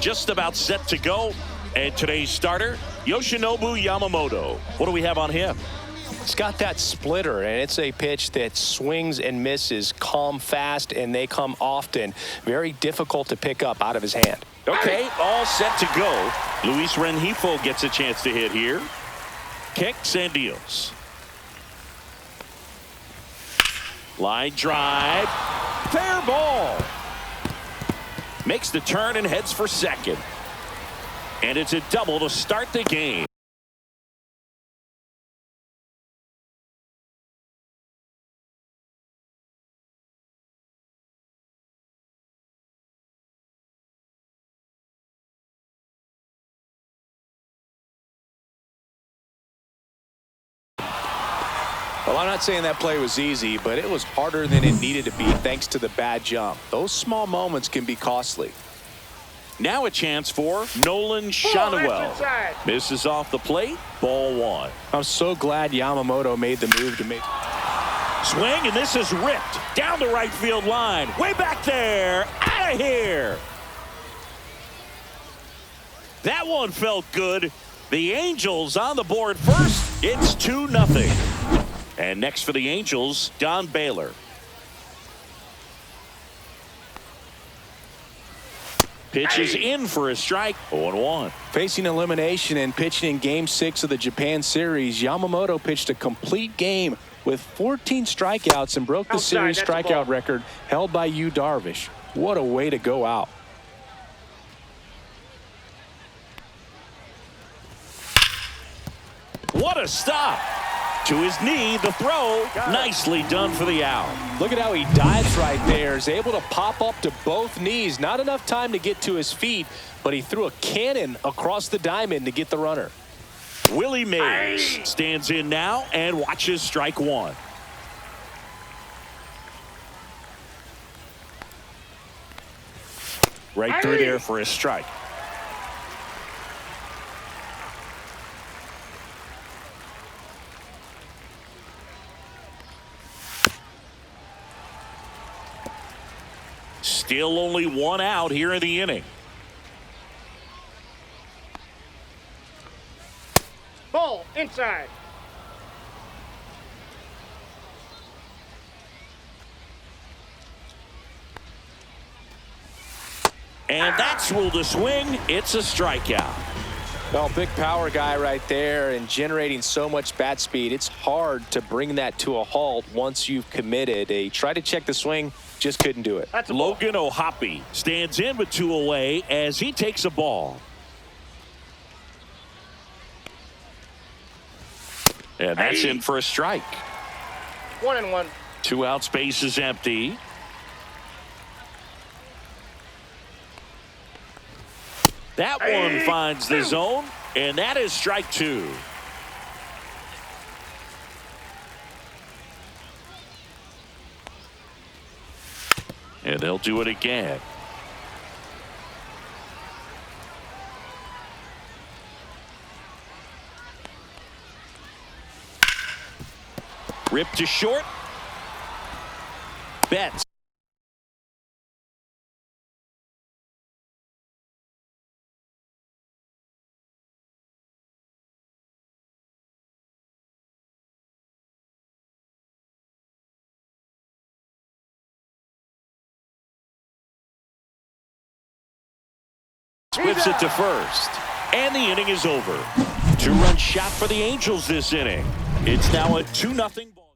just about set to go. And today's starter, Yoshinobu Yamamoto. What do we have on him? It's got that splitter, and it's a pitch that swings and misses, come fast, and they come often. Very difficult to pick up out of his hand. Okay, all set to go. Luis Rengifo gets a chance to hit here. Kicks and deals. Line drive. Fair ball. Makes the turn and heads for second. And it's a double to start the game. Well, I'm not saying that play was easy, but it was harder than it needed to be thanks to the bad jump. Those small moments can be costly. Now a chance for Nolan Schanuel. Misses off the plate. Ball one. I'm so glad Yamamoto made the move to make. Swing, and this is ripped down the right field line. Way back there. Out of here. That one felt good. The Angels on the board first. It's 2-0. And next for the Angels, Don Baylor. Pitches in for a strike. 0-1. Facing elimination and pitching in Game 6 of the Japan Series, Yamamoto pitched a complete game with 14 strikeouts and broke the series strikeout record held by Yu Darvish. What a way to go out. What a stop. To his knee, the throw. Nicely done for the out. Look at how he dives right there. Is able to pop up to both knees. Not enough time to get to his feet, but he threw a cannon across the diamond to get the runner. Willie Mays stands in now and watches strike one. Right through there for a strike. Still only one out here in the inning. Ball inside. And that's ruled a swing. It's a strikeout. Well, big power guy right there and generating so much bat speed. It's hard to bring that to a halt once you've committed. They tried to check the swing, just couldn't do it. Logan O'Hoppe stands in with two away as he takes a ball. And that's in for a strike. 1-1. 2 out, space is empty. That one finds the zone, and that is strike two. And they'll do it again. Ripped to short. Betts. Splits it to first. And the inning is over. 2-run shot for the Angels this inning. It's now a 2-0 ball.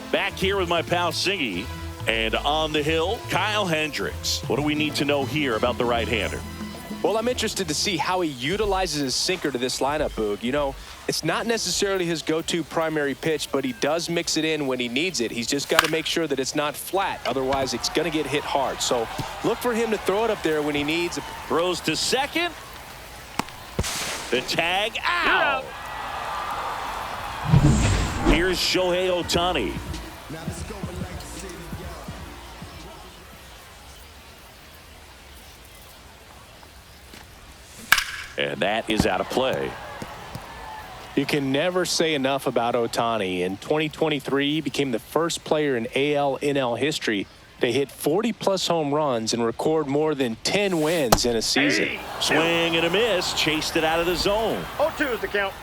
Back here with my pal Singy. And on the hill, Kyle Hendricks. What do we need to know here about the right-hander? Well, I'm interested to see how he utilizes his sinker to this lineup, Boog. You know, it's not necessarily his go-to primary pitch, but he does mix it in when he needs it. He's just got to make sure that it's not flat. Otherwise, it's going to get hit hard. So look for him to throw it up there when he needs it. Throws to second. The tag out. Here's Shohei Ohtani. And that is out of play. You can never say enough about Ohtani. In 2023, he became the first player in AL NL history They hit 40-plus home runs and record more than 10 wins in a season. Hey. Swing and a miss. Chased it out of the zone. 0-2 is the count.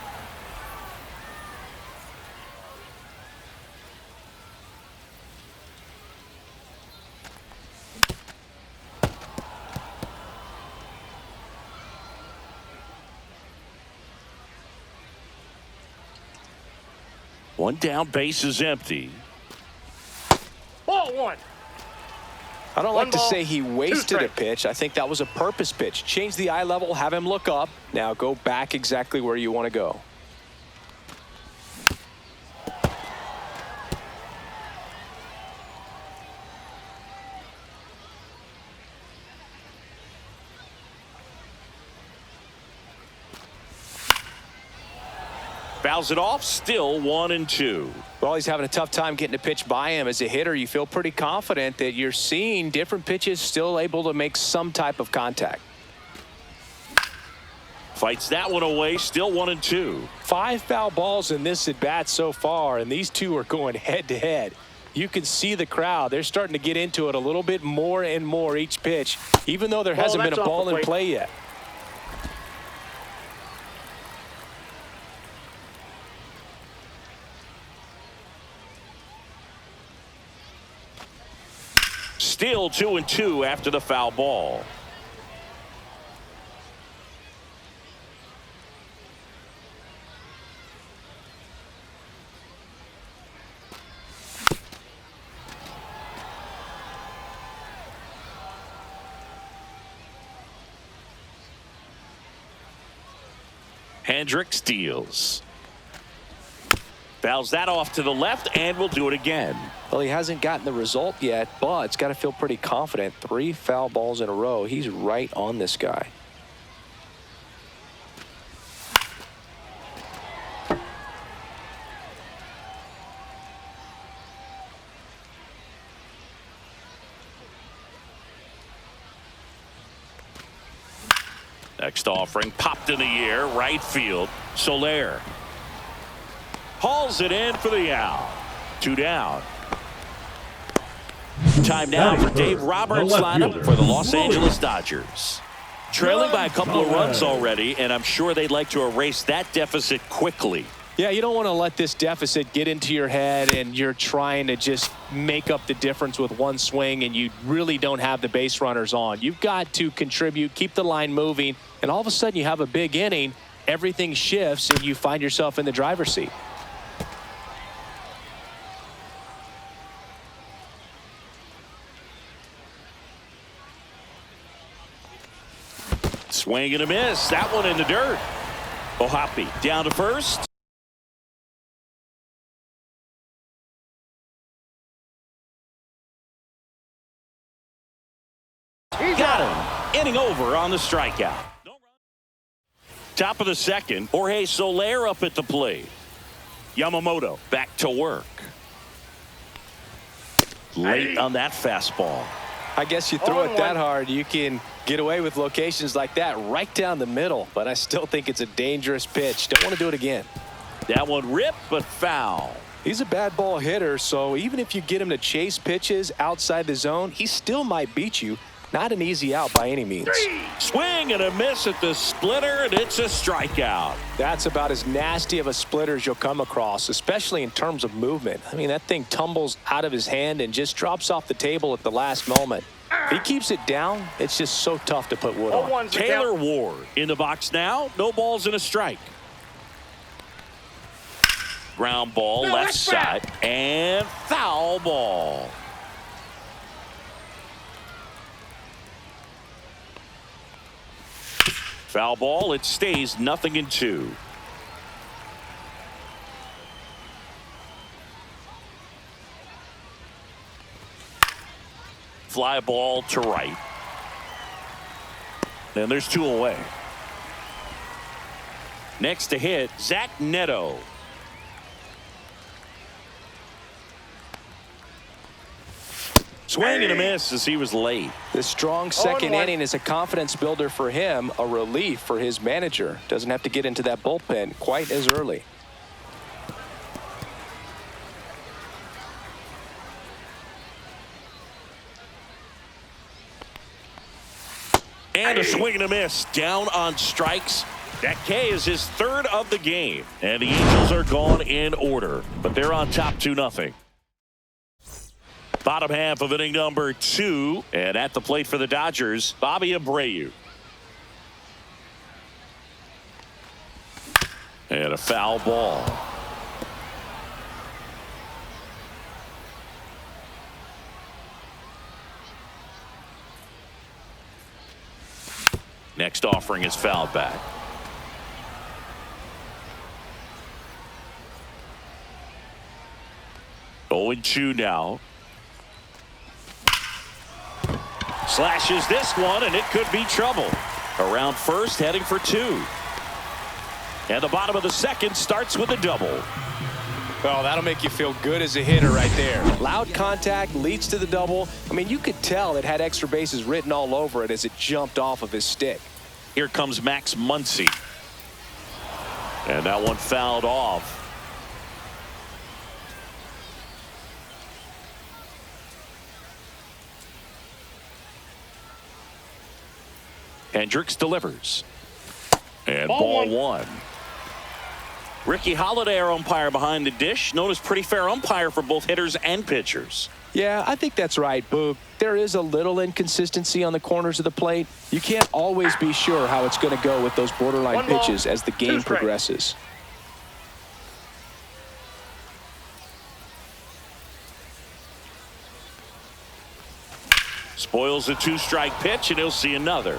One down, base is empty. Ball one. I don't One like to ball, say he two wasted a strikes. pitch. I think that was a purpose pitch. Change the eye level, have him look up. Now go back exactly where you want to go. Fouls it off, still 1-2. Well, he's having a tough time getting a pitch by him. As a hitter, you feel pretty confident that you're seeing different pitches still able to make some type of contact. Fights that one away, still 1-2. 5 foul balls in this at bat so far, and these two are going head to head. You can see the crowd. They're starting to get into it a little bit more and more each pitch, even though there hasn't been a that's off ball the in plate. play yet. Still 2-2 after the foul ball. Hendricks deals. Fouls that off to the left, and will do it again. Well, he hasn't gotten the result yet, but it's got to feel pretty confident. 3 foul balls in a row. He's right on this guy. Next offering popped in the air, right field. Soler hauls it in for the out. 2 down. Time now for Dave Roberts' lineup for the Los Angeles Dodgers. Trailing by a couple of runs already, and I'm sure they'd like to erase that deficit quickly. Yeah, you don't want to let this deficit get into your head and you're trying to just make up the difference with one swing and you really don't have the base runners on. You've got to contribute, keep the line moving, and all of a sudden you have a big inning, everything shifts and you find yourself in the driver's seat. Swing and a miss. That one in the dirt. Ohapi down to first. Got him. Inning over on the strikeout. Top of the second. Jorge Soler up at the plate. Yamamoto back to work. Late on that fastball. I guess you throw it that hard, you can get away with locations like that right down the middle. But I still think it's a dangerous pitch. Don't want to do it again. That one ripped, but foul. He's a bad ball hitter, so even if you get him to chase pitches outside the zone, he still might beat you. Not an easy out by any means. Swing and a miss at the splitter, and it's a strikeout. That's about as nasty of a splitter as you'll come across, especially in terms of movement. I mean, that thing tumbles out of his hand and just drops off the table at the last moment. If he keeps it down, it's just so tough to put wood on. Taylor Ward in the box now. No balls and a strike. Ground ball left side and foul ball. Foul ball. It stays 0-2. Fly ball to right. And there's 2 away. Next to hit, Zach Neto. Swing and a miss as he was late. The strong second inning is a confidence builder for him, a relief for his manager. Doesn't have to get into that bullpen quite as early. And a swing and a miss. Down on strikes. That K is his third of the game. And the Angels are gone in order. But they're on top 2-0. Bottom half of inning number 2. And at the plate for the Dodgers, Bobby Abreu. And a foul ball. Next offering is fouled back. Oh, 0-2 now. Slashes this one, and it could be trouble. Around first, heading for 2. And the bottom of the second starts with a double. Well, that'll make you feel good as a hitter right there. Loud contact leads to the double. I mean, you could tell it had extra bases written all over it as it jumped off of his stick. Here comes Max Muncy. And that one fouled off. Hendricks delivers. And ball one. Ricky Holiday, our umpire behind the dish, known as pretty fair umpire for both hitters and pitchers. Yeah, I think that's right, Boog. There is a little inconsistency on the corners of the plate. You can't always be sure how it's going to go with those borderline pitches as the game progresses. Spoils a 2-strike pitch, and he'll see another.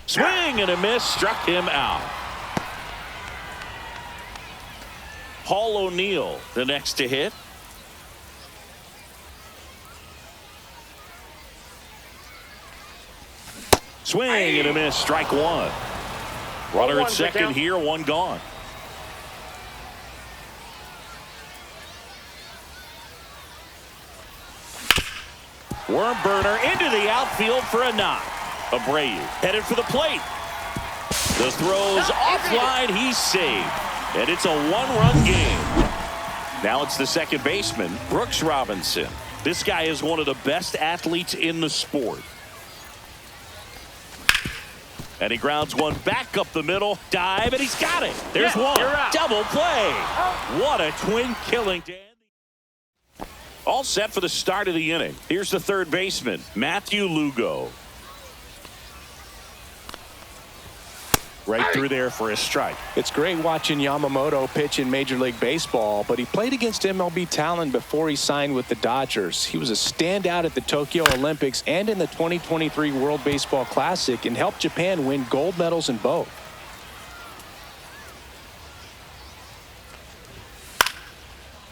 Swing and a miss, struck him out. Paul O'Neill, the next to hit. Swing and a miss, strike one. Runner at second here, one gone. Worm burner into the outfield for a knock. Abreu headed for the plate. The throw's offline. He's saved. And it's a one-run game. Now it's the second baseman, Brooks Robinson. This guy is one of the best athletes in the sport. And he grounds one back up the middle. Dive, and he's got it. There's one. Double play. What a twin killing, Dan. All set for the start of the inning. Here's the third baseman, Matthew Lugo. Right through there for a strike. It's great watching Yamamoto pitch in Major League Baseball, but he played against MLB talent before he signed with the Dodgers. He was a standout at the Tokyo Olympics and in the 2023 World Baseball Classic and helped Japan win gold medals in both.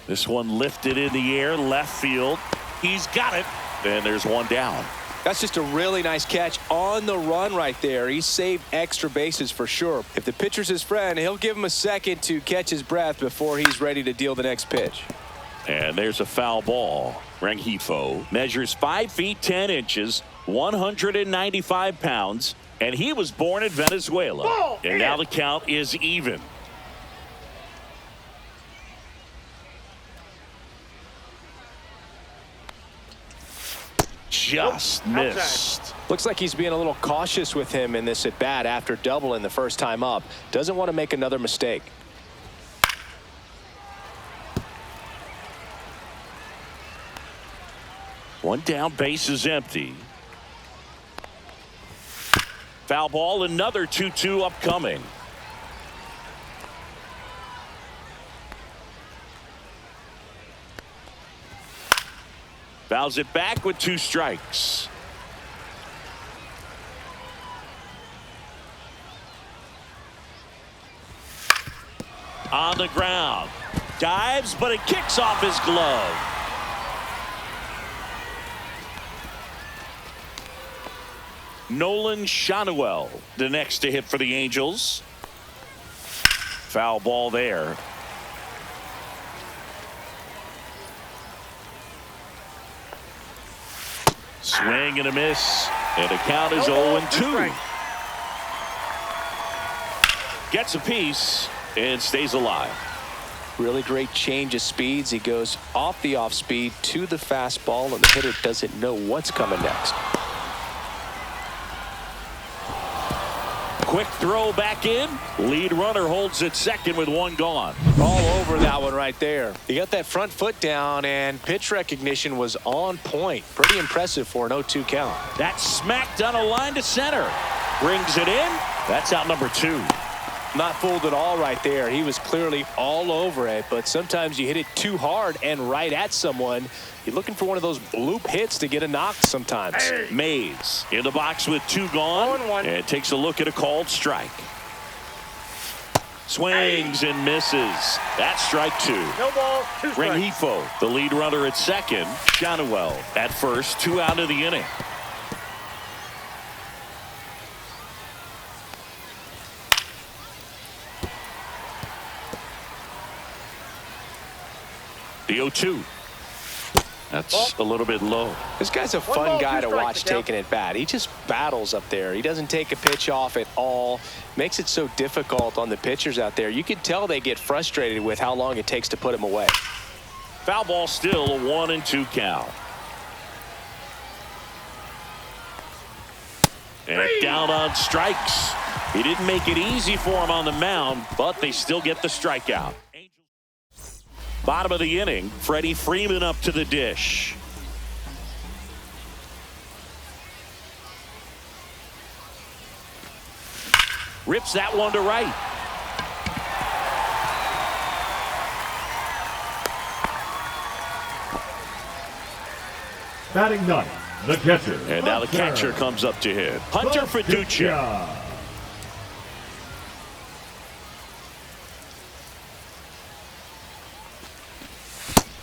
This one lifted in the air, left field. He's got it. And there's one down. That's just a really nice catch on the run right there. He saved extra bases for sure. If the pitcher's his friend, he'll give him a second to catch his breath before he's ready to deal the next pitch. And there's a foul ball. Rengifo measures 5 feet 10 inches, 195 pounds, and he was born in Venezuela. And now the count is even. Just missed. Looks like he's being a little cautious with him in this at bat after doubling the first time up. Doesn't want to make another mistake. One down, base is empty. Foul ball, another 2-2 upcoming. Fouls it back with 2 strikes. On the ground. Dives, but it kicks off his glove. Nolan Shanuel, the next to hit for the Angels. Foul ball there. Swing and a miss, and the count is 0-2. Gets a piece and stays alive. Really great change of speeds. He goes off the off speed to the fastball, and the hitter doesn't know what's coming next. Quick throw back in. Lead runner holds at second with one gone. All over that one right there. He got that front foot down, and pitch recognition was on point. Pretty impressive for an 0-2 count. That's smacked on a line to center. Brings it in. That's out number 2. Not fooled at all right there. He was clearly all over it, but sometimes you hit it too hard and right at someone. You're looking for one of those bloop hits to get a knock sometimes. Hey. Mays in the box with 2 gone. 0-1. And takes a look at a called strike. Swings and misses. That's strike 2. No ball, 2 strikes. Rengifo, the lead runner at second. Shanuel at first, 2 out of the inning. The 0-2. That's a little bit low. This guy's a fun guy to watch taking it bat. He just battles up there. He doesn't take a pitch off at all. Makes it so difficult on the pitchers out there. You can tell they get frustrated with how long it takes to put him away. Foul ball still, a 1-2 count. And down on strikes. He didn't make it easy for him on the mound, but they still get the strikeout. Bottom of the inning, Freddie Freeman up to the dish. Rips that one to right. Batting ninth, the catcher. And now the catcher comes up to hit. Hunter Fiducia.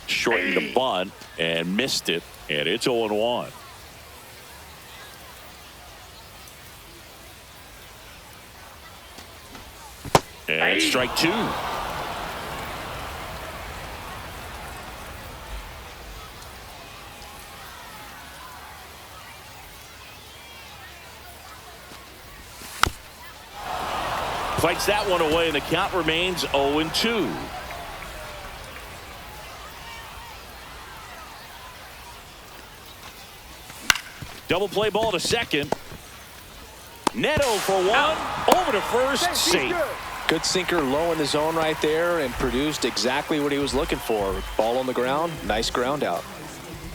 Shortened the bunt and missed it, and it's 0-1. And strike 2. Fights that one away, and the count remains 0-2. Double play ball to second. Neto for 1. Over to first. Safe. Good sinker low in the zone right there and produced exactly what he was looking for. Ball on the ground. Nice ground out.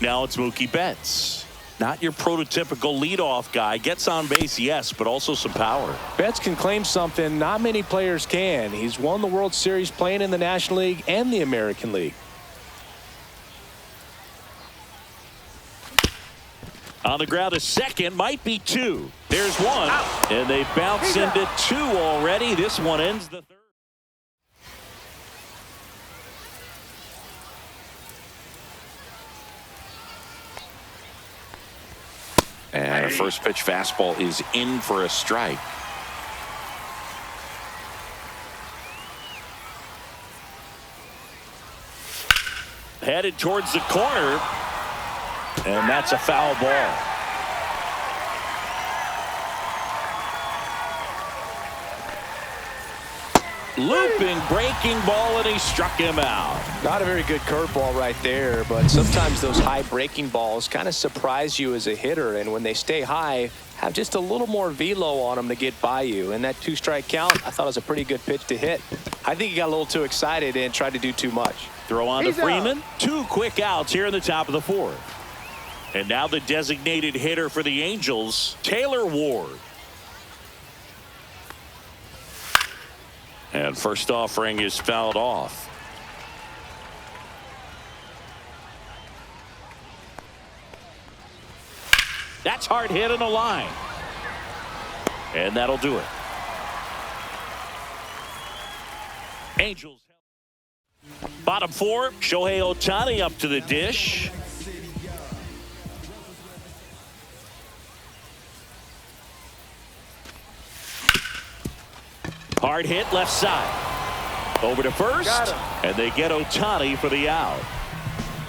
Now it's Mookie Betts. Not your prototypical leadoff guy. Gets on base, yes, but also some power. Betts can claim something not many players can. He's won the World Series playing in the National League and the American League. On the ground to second, might be 2. There's 1. And they bounce into 2 already. This one ends the third. And a first pitch fastball is in for a strike. Headed towards the corner. And that's a foul ball. Looping, breaking ball, and he struck him out. Not a very good curveball right there, but sometimes those high breaking balls kind of surprise you as a hitter, and when they stay high, have just a little more velo on them to get by you. And that 2-strike count, I thought it was a pretty good pitch to hit. I think he got a little too excited and tried to do too much. Throw on to Freeman. 2 quick outs here in the top of the 4th. And now the designated hitter for the Angels, Taylor Ward. And first offering is fouled off. That's hard hit on the line. And that'll do it. Angels. Bottom 4, Shohei Ohtani up to the dish. Hard hit left side. Over to first. And they get Ohtani for the out.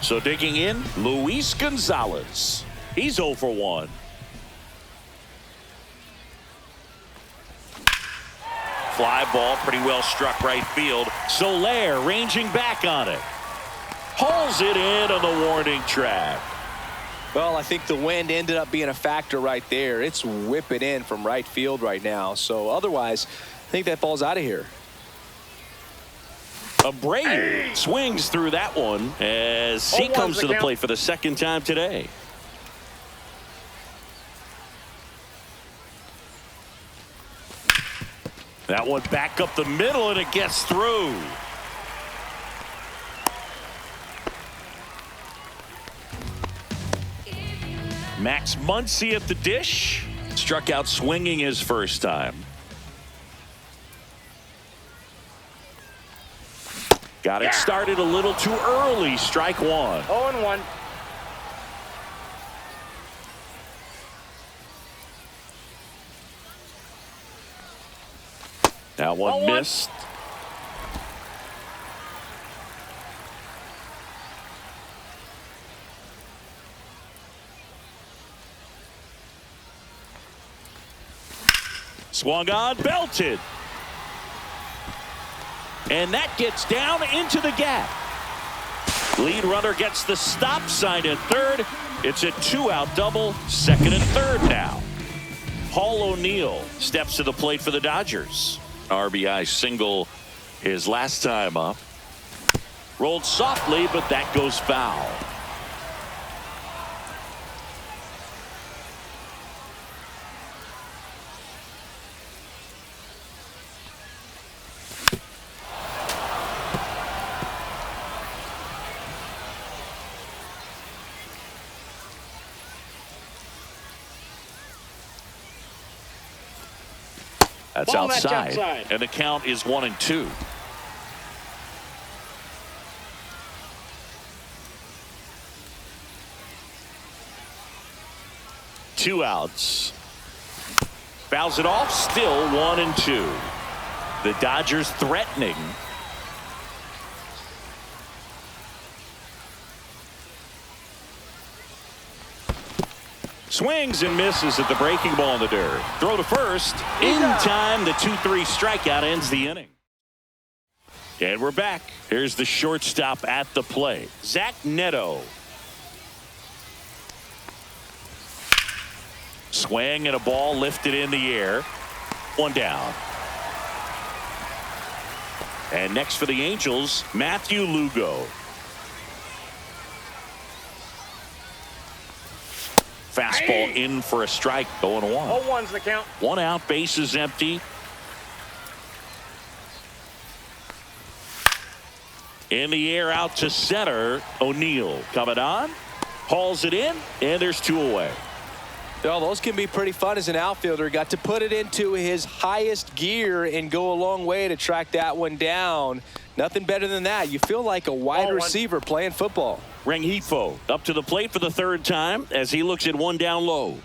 So digging in, Luis Gonzalez. He's 0 for 1. fly ball, pretty well struck right field. Soler ranging back on it. Hauls it in on the warning track. Well, I think the wind ended up being a factor right there. It's whipping in from right field right now. So otherwise, I think that ball's out of here. Abreu swings through that one as he comes to the plate for the second time today. That one back up the middle, and it gets through. Max Muncy at the dish. Struck out swinging his first time. Got it started a little too early. Strike one. 0-1. That one missed. Swung on, belted. And that gets down into the gap. Lead runner gets the stop sign at third. It's a 2-out double, second and third now. Paul O'Neill steps to the plate for the Dodgers. RBI single his last time up. Rolled softly, but that goes foul. That's outside. And the count is 1-2. Two outs. Fouls it off. Still 1-2. The Dodgers threatening. Swings and misses at the breaking ball in the dirt. Throw to first. In time, the 2-3 strikeout ends the inning. And we're back. Here's the shortstop at the plate, Zach Neto. Swing and a ball lifted in the air. One down. And next for the Angels, Matthew Lugo. Fastball in for a strike, going 1. 0-1's the count. 1 out, bases empty. In the air out to center. O'Neill coming on. Hauls it in, and there's 2 away. Well, those can be pretty fun as an outfielder. Got to put it into his highest gear and go a long way to track that one down. Nothing better than that. You feel like a wide receiver playing football. Rengifo up to the plate for the third time as he looks at 1 down low.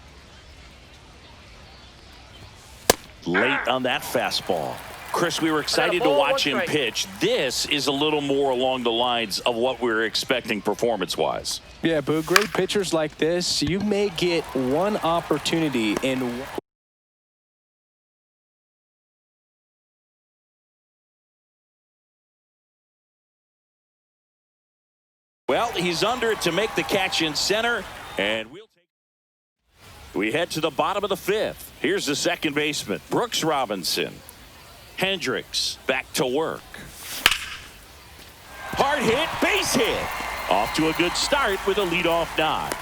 Late on that fastball. Chris, we were excited to watch him pitch. This is a little more along the lines of what we were expecting performance-wise. Yeah, Boo, great pitchers like this, you may get one opportunity in. Well, he's under it to make the catch in center, and we head to the bottom of the 5th. Here's the second baseman, Brooks Robinson. Hendricks back to work. Hard hit, base hit. Off to a good start with a leadoff knock.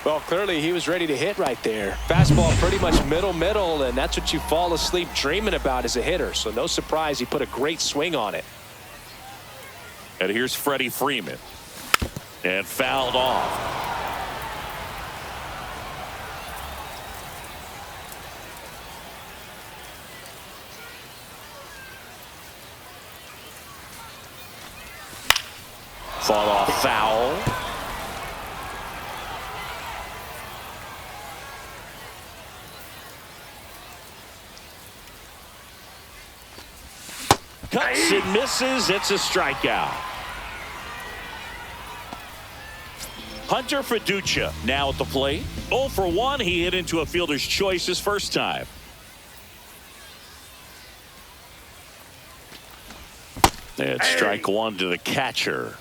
Well, clearly he was ready to hit right there. Fastball pretty much middle, and that's what you fall asleep dreaming about as a hitter. So no surprise he put a great swing on it. And here's Freddie Freeman. And fouled off. Fought off foul. Cuts and misses. It's a strikeout. Hunter Fiducia now at the plate. 0 for 1. He hit into a fielder's choice his first time. And strike one to the catcher.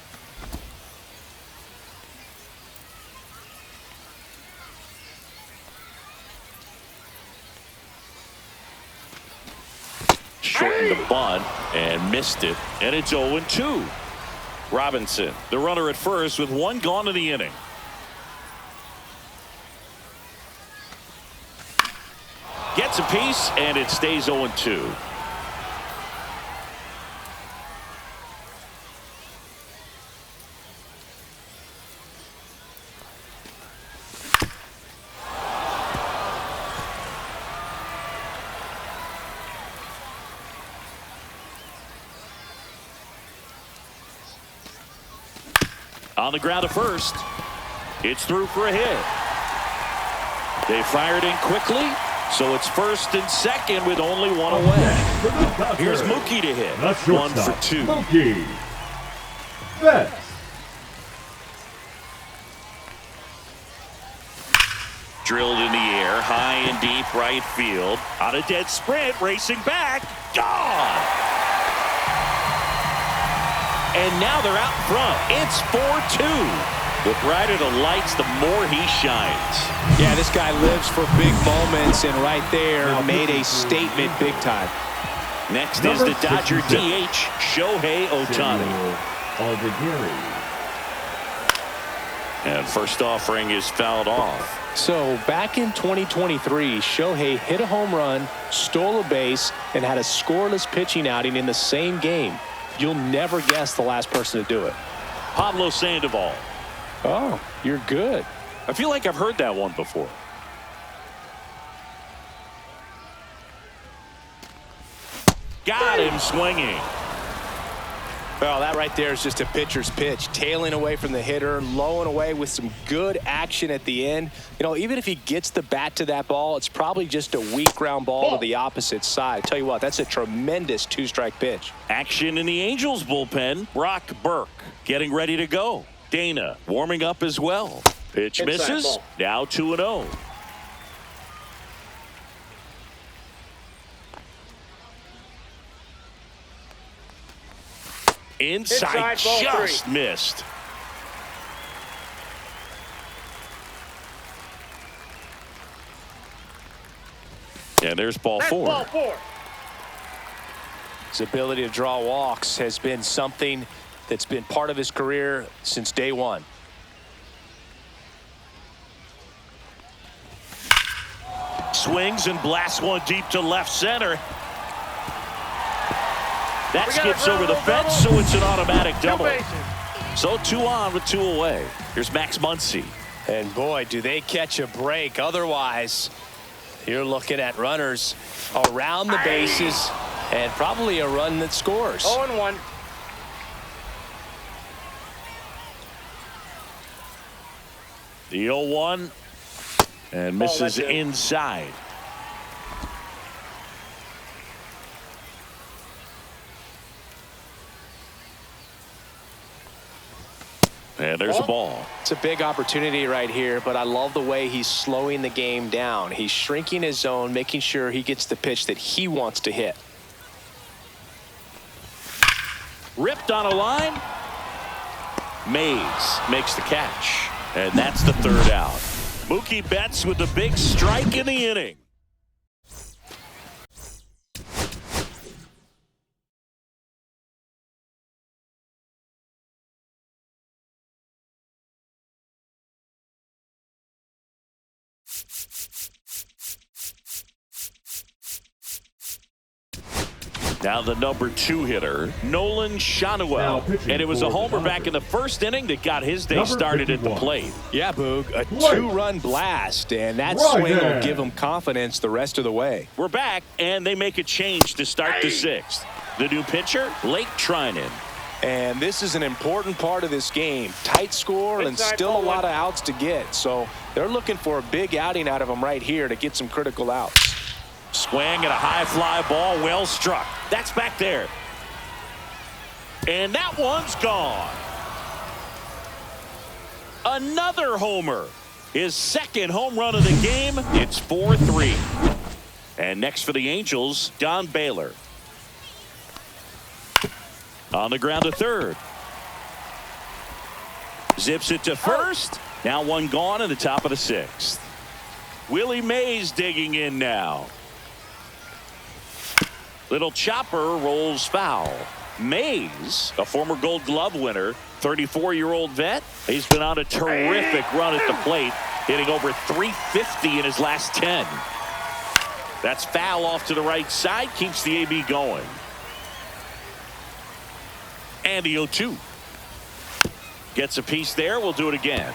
Shortened the bunt and missed it, and it's 0-2. Robinson, the runner at first with one gone in the inning. Gets a piece, and it stays 0-2. On the ground to first. It's through for a hit. They fired in quickly, so it's first and second with only one away. Here's Mookie to hit. 1 for 2. Mookie Betts. Drilled in the air, high and deep right field. On a dead sprint, racing back. Gone! And now they're out front. It's 4-2. The brighter the lights, the more he shines. Yeah, this guy lives for big moments, and right there made a statement big time. Next is the Dodger DH, Shohei Ohtani. And first offering is fouled off. So back in 2023, Shohei hit a home run, stole a base, and had a scoreless pitching outing in the same game. You'll never guess the last person to do it. Pablo Sandoval. Oh, you're good. I feel like I've heard that one before. Got him swinging. Well, that right there is just a pitcher's pitch. Tailing away from the hitter, low and away with some good action at the end. You know, even if he gets the bat to that ball, it's probably just a weak ground ball to the opposite side. Tell you what, that's a tremendous two-strike pitch. Action in the Angels bullpen. Brock Burke getting ready to go. Dana warming up as well. Pitch misses. Ball. Now 2-0. Inside just missed. And there's ball four. Ball 4. His ability to draw walks has been something that's been part of his career since day one. Swings and blasts one deep to left center. That skips over the fence, so it's an automatic double. So 2 on with 2 away. Here's Max Muncy. And boy, do they catch a break. Otherwise, you're looking at runners around the bases and probably a run that scores. 0-1. The 0-1 and misses inside. And there's a ball. It's a big opportunity right here, but I love the way he's slowing the game down. He's shrinking his zone, making sure he gets the pitch that he wants to hit. Ripped on a line. Mays makes the catch. And that's the 3rd out. Mookie Betts with the big strike in the inning. Now the number 2 hitter, Nolan Schanuel. And it was a homer back in the 1st inning that got his day started at the plate. Yeah, Boog, a 2-run blast, and that swing will give him confidence the rest of the way. We're back, and they make a change to start the 6th. The new pitcher, Lake Trinan. And this is an important part of this game. Tight score and still a lot of outs to get. So they're looking for a big outing out of him right here to get some critical outs. Swing and a high fly ball, well struck. That's back there. And that one's gone. Another homer. His 2nd home run of the game. It's 4-3. And next for the Angels, Don Baylor. On the ground to third. Zips it to first. Now one gone in the top of the sixth. Willie Mays digging in now. Little chopper rolls foul. Mays, a former Gold Glove winner, 34-year-old vet. He's been on a terrific run at the plate, hitting over .350 in his last 10. That's foul off to the right side, keeps the AB going. And the 0-2. Gets a piece there. We'll do it again.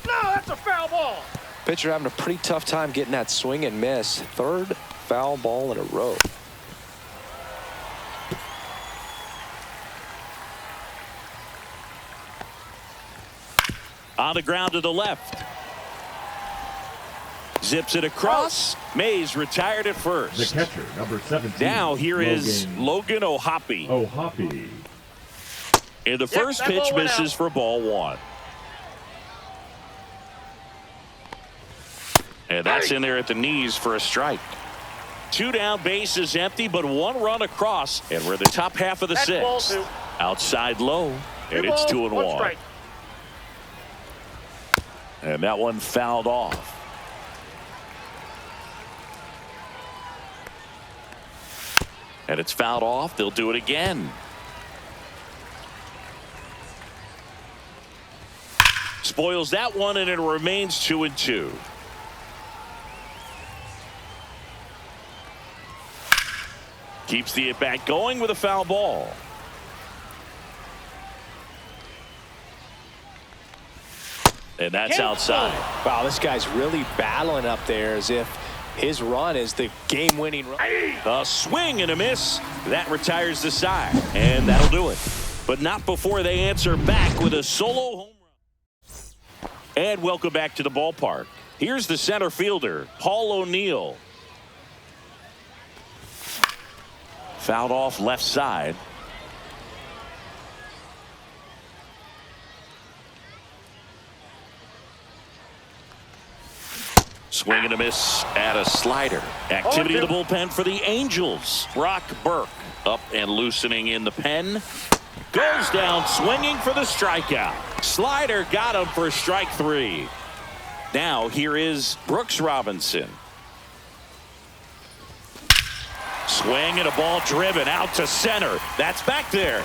No, that's a foul ball. Pitcher having a pretty tough time getting that swing and miss. Third foul ball in a row. On the ground to the left. Zips it across. Mays retired at first. The catcher, number 17. Now here is Logan O'Hoppe. O'Hoppe. And the first that pitch ball went misses out. for ball one. And that's in there at the knees for a strike. 2 down, bases empty, but 1 run across. And we're the top half of the That's ball sixth. 2. Outside low. And it's 2-1. Strike. And that one fouled off. And it's fouled off. They'll do it again. Spoils that one, and it remains 2-2. Keeps the at-bat going with a foul ball. And that's outside. Wow, this guy's really battling up there as if his run is the game-winning run. A swing and a miss. That retires the side. And that'll do it. But not before they answer back with a solo home run. And welcome back to the ballpark. Here's the center fielder, Paul O'Neill. Fouled off left side. Swing and a miss at a slider. Activity in the bullpen for the Angels. Brock Burke up and loosening in the pen. Goes down swinging for the strikeout. Slider got him for strike 3. Now here is Brooks Robinson. Swing and a ball driven out to center. That's back there.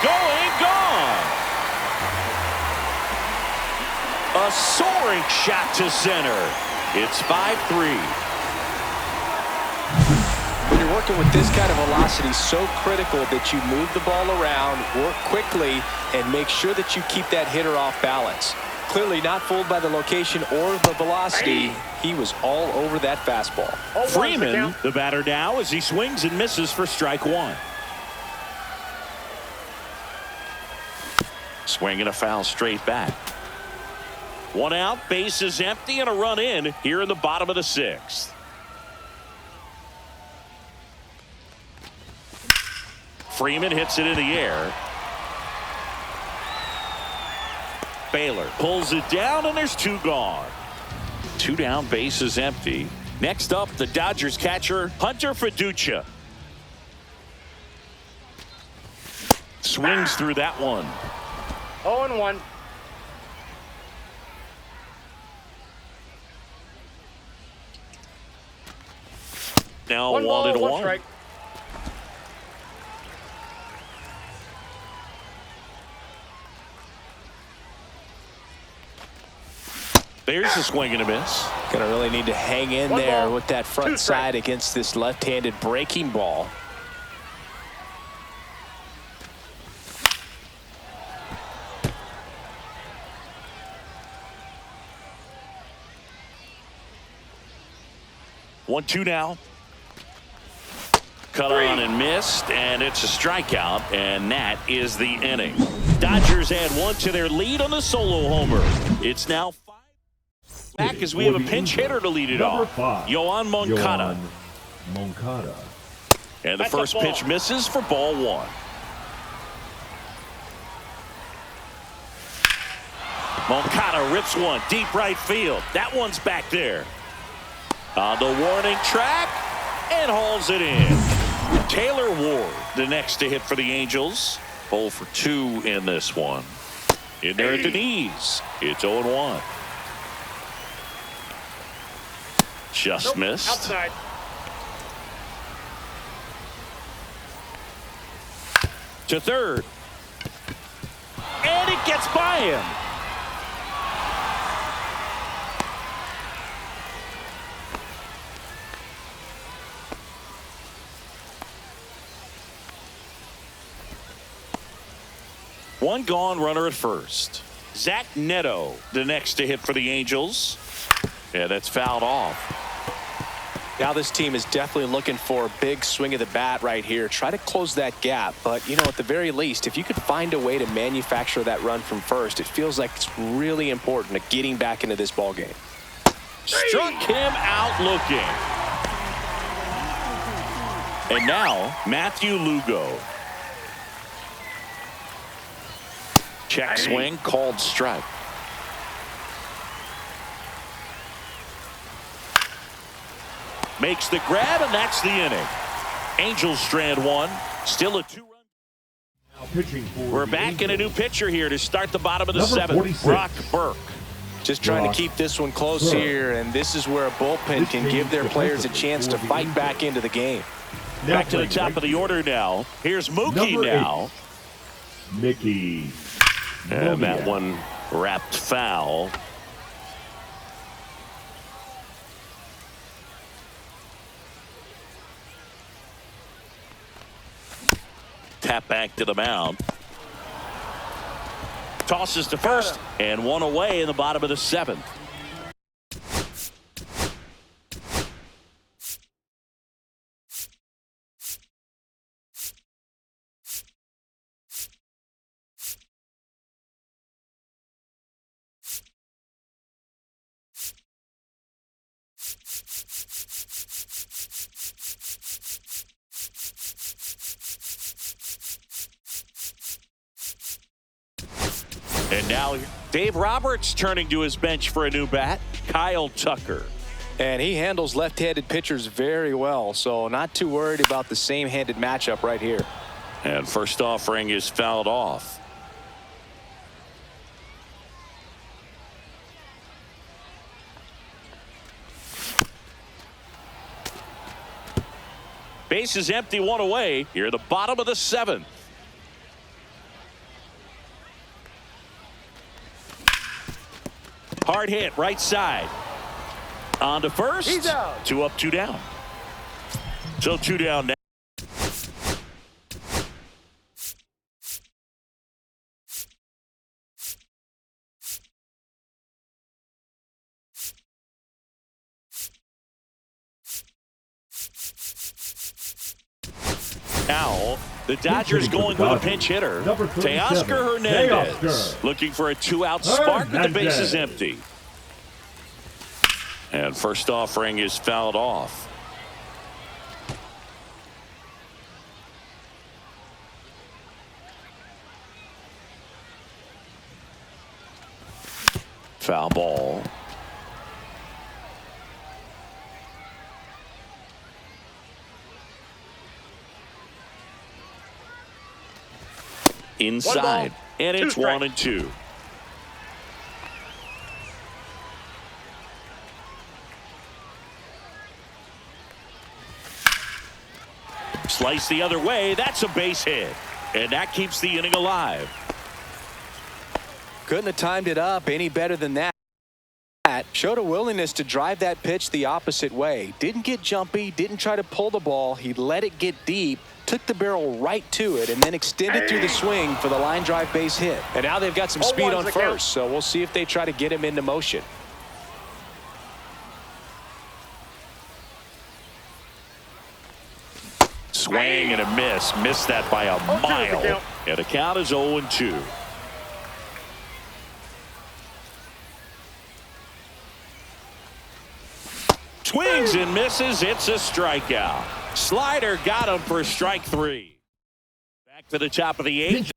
Gone. A soaring shot to center. It's 5-3. When you're working with this kind of velocity, so critical that you move the ball around, work quickly, and make sure that you keep that hitter off balance. Clearly not fooled by the location or the velocity. He was all over that fastball. Freeman, the batter now, as he swings and misses for strike 1. Swing and a foul straight back. 1 out, bases empty, and a run in here in the bottom of the 6th. Freeman hits it in the air. Baylor pulls it down, and there's 2 gone. 2 down, bases empty. Next up, the Dodgers catcher, Hunter Fiducia. Swings through that one. 0-1. Now 1 ball, 1 1-1. strike. There's a swing and a miss. Gonna really need to hang in 1 there ball, with that 2 front strike. side against this left-handed breaking ball. One, 2 now. Cut on and missed, and it's a strikeout, and that is the inning. Dodgers add 1 to their lead on the solo homer. It's now 5 back as we have a pinch hitter to lead it off. Yoan Moncada. Moncada. And the That's a first ball. pitch misses for ball 1. Moncada rips one deep right field. That one's back there. On the warning track and hauls it in. Taylor Ward, the next to hit for the Angels. 0 for 2 in this one. In there at the knees. It's 0-1. Just missed. Outside. To third. And it gets by him. One gone, runner at first. Zach Neto, the next to hit for the Angels. Yeah, that's fouled off. Now this team is definitely looking for a big swing of the bat right here. Try to close that gap. But, you know, at the very least, if you could find a way to manufacture that run from first, it feels like it's really important to getting back into this ball game. Struck him out looking. And now, Matthew Lugo. Check swing, called strike. Makes the grab, and that's the inning. Angels strand one. Still a 2-run. We're back in a new pitcher here to start the bottom of the seventh. Brock Burke. Just trying to keep this one close here, and this is where a bullpen can give their players a chance to fight back into the game. Back to the top of the order now. Here's Mookie now. Mickey. And that one wrapped foul. Tap back to the mound. Tosses to first, and one away in the bottom of the seventh. And now Dave Roberts turning to his bench for a new bat. Kyle Tucker. And he handles left-handed pitchers very well, so not too worried about the same-handed matchup right here. And first offering is fouled off. Base is empty, one away. Here at the bottom of the seventh. Hard hit, right side. On to first. He's out. 2 up, 2 down. So 2 down now. Now, the Dodgers going with a pinch hitter. Teoscar Hernandez looking for a 2-out spark with the bases empty. And first offering is fouled off. Foul ball. Inside, and it's 1-2. Slice the other way. That's a base hit, and that keeps the inning alive. Couldn't have timed it up any better than that. Showed a willingness to drive that pitch the opposite way. Didn't get jumpy, didn't try to pull the ball. He let it get deep, took the barrel right to it, and then extended through the swing for the line drive base hit. And now they've got some speed on first, so we'll see if they try to get him into motion. Swing and a miss. Missed that by a mile. And the count is 0-2. Swings and misses. It's a strikeout. Slider got him for strike 3. Back to the top of the 8th.